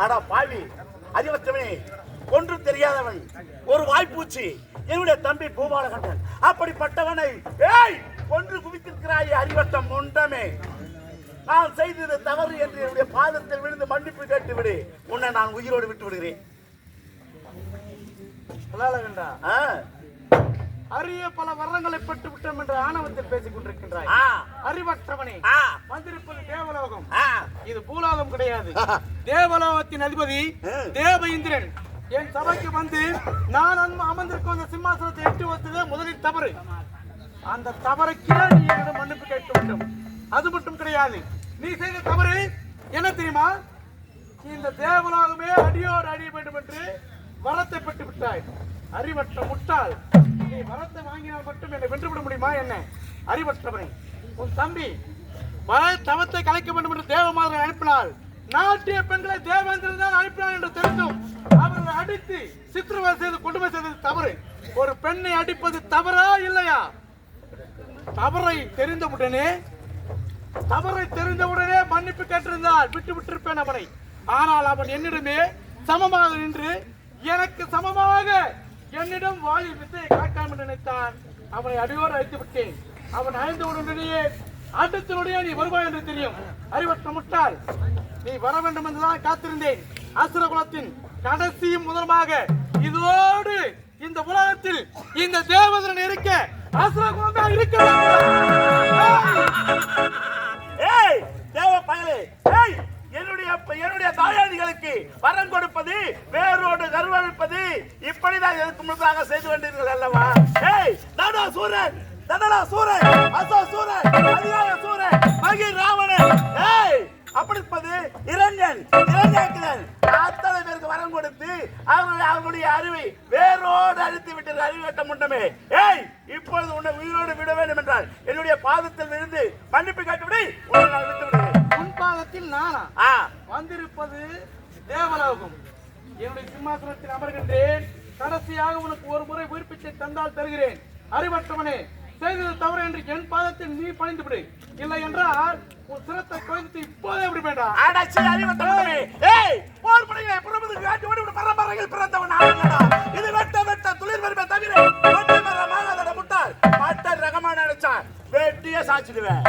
அடா பாவி, அறிவற்றவனே, ஒன்று தெரியாதவன், ஒரு வாய்ப்பூச்சி, என்னுடைய தம்பி பூபாலகண்டன். அப்படிப்பட்டவனை ஒன்று குவித்திருக்கிறாய் அறிவட்டம் முண்டமே. நான் செய்தது தவறு என்று என்னுடைய பாதத்தில் விழுந்து மன்னிப்பு கேட்டுவிடு. உன்னை நான் உயிரோடு விட்டு விடுகிறேன். அரிய பல வரங்களை பெற்று விட்டோம் என்ற ஆணவத்தில் பேசிக் கொண்டிருக்கின்றாய். அறிவற்றவனே, வந்திருப்பது தேவலோகம், இது பூலோகம் கிடையாது. தேவலோகத்தின் அதிபதி தேவ இந்திரன் என் சபைக்கு வந்து நான் அமர்ந்திருக்கும் அந்த சிம்மாசனத்தை எட்டு வந்ததே முதலில் தவறு. அந்த தவறுக்கே நீ என்னிடம் மன்னிப்பு கேட்க வேண்டும். அது மட்டும் கிடையாது, நீ செய்த தவறு என்ன தெரியுமா? இந்த தேவலோகமே அடியோடு அடிய வேண்டும் என்று வரத்தை பெற்று விட்டாய். அறிவற்ற முட்டாள், நீ வரத்தை வாங்கினால் மட்டும் என்னை வென்றுவிட முடியுமா? என்ன அறிவற்றவனை, உன் தம்பி தவத்தை கலைக்க வேண்டும் என்று தேவமாதனை அனுப்பினாள். நாட்டிய பெண்களை தேவேந்திரன் தான் அனுப்பினார் என்று தெரிந்தும் அவர்களை அடித்து சித்திரவதை செய்து கொடுமை செய்தது தவறு. ஒரு பெண்ணை அடிப்பது தவறா இல்லையா? தவறை தெரிந்தவுடனே மன்னிப்பு கேட்டிருந்தால் விட்டு விட்டிருப்பேன் அவனை. ஆனால் அவன் என்னிடமே சமமாக நின்று எனக்கு சமமாக என்னிடம் வாயில் வித்தை காட்டாம நினைத்தான். அவனை அடியோடு அழைத்து விட்டேன். அவன் அழிந்தவுடனேயே ஆட்டத்தினுடைய நீ வருவாய் என்று தெரியும். அறிவற்ற முட்டாள், நீ வர வேண்டும் என்றுதான் காத்திருந்தேன். அசுர குலத்தின் கடைசியும் முதலமாக இதோடு இந்த உலகத்தில் இந்த தேவதரன் இருக்க அசுர குலமே இருக்க. தேவ பயலே, என்னுடைய தாயாதிகளுக்கு வரம் கொடுப்பது, வேரோடு கருவழிப்பது, இப்படிதான் எதுக்கு முன்னதாக செய்து கொண்டீர்கள் அல்லவா? தாடா சூரன், தடடா சூரன், அசோ சூரன், அதிகார சூரன், மகிழ் ராவணன், அப்படிப்பது இரண்யன், இரண்யாக்குதல், அத்தனை பேருக்கு வரம் கொடுத்து அவர்களுடைய அறிவை வேரோடு அழித்து விட்டது. அறிவட்ட முண்டமே, இப்பொழுது உன்னை உயிரோடு விட வேண்டும் என்றால் என்னுடைய பாதத்தில் விழுந்து மன்னிப்பு கேட்டுவிடு. உன்னை நான் விட்டு விடுகிறேன். உன் பாதத்தில் நானா வந்திருப்பது தேவலோகம். என்னுடைய சிம்மாசனத்தில் அமர்கின்றேன். கடைசியாக உனக்கு ஒரு முறை உயிர்ப்பிச்சை தந்தால் தருகிறேன். அறிவற்றவனே, செய்தது தவறு என்று என் பாதத்தில் நீ பணிந்து விடு. இல்லை என்றால் உன் சிரத்தை குறைந்து இப்போதே விட வேண்டாம். இது வெட்ட வெட்ட துளிர் வருமே தவிர முட்டாள் மட்டர் ரகமான நினைச்சான் வெட்டியே சாச்சிடுவேன்.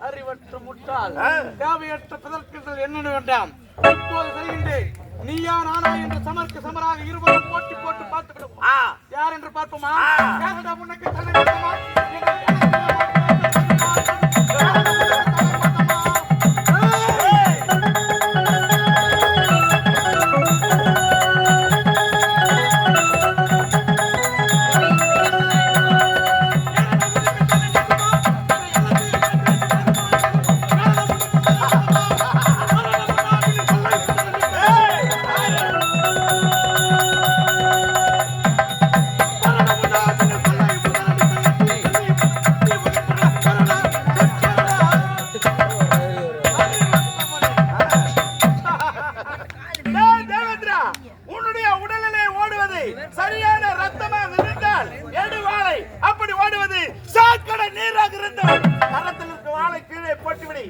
அறிவற்ற முட்டாள், தேவையற்ற பதற்கங்கள் என்னென்ன வேண்டாம். இப்போது செய்கின்றேன். நீயா நானா என்று சமருக்கு சமராக இருவரும் போட்டி போட்டு பார்த்து விடுவோம். யார் என்று பார்ப்போமா? உனக்கு சரியான ரத்தமாக இருந்தால் எடு வாளை, அப்படி ஓடுவது சாக்கடை நீராக இருந்தால் கரத்தில் இருக்க வாளை கீழே போட்டுவிடு.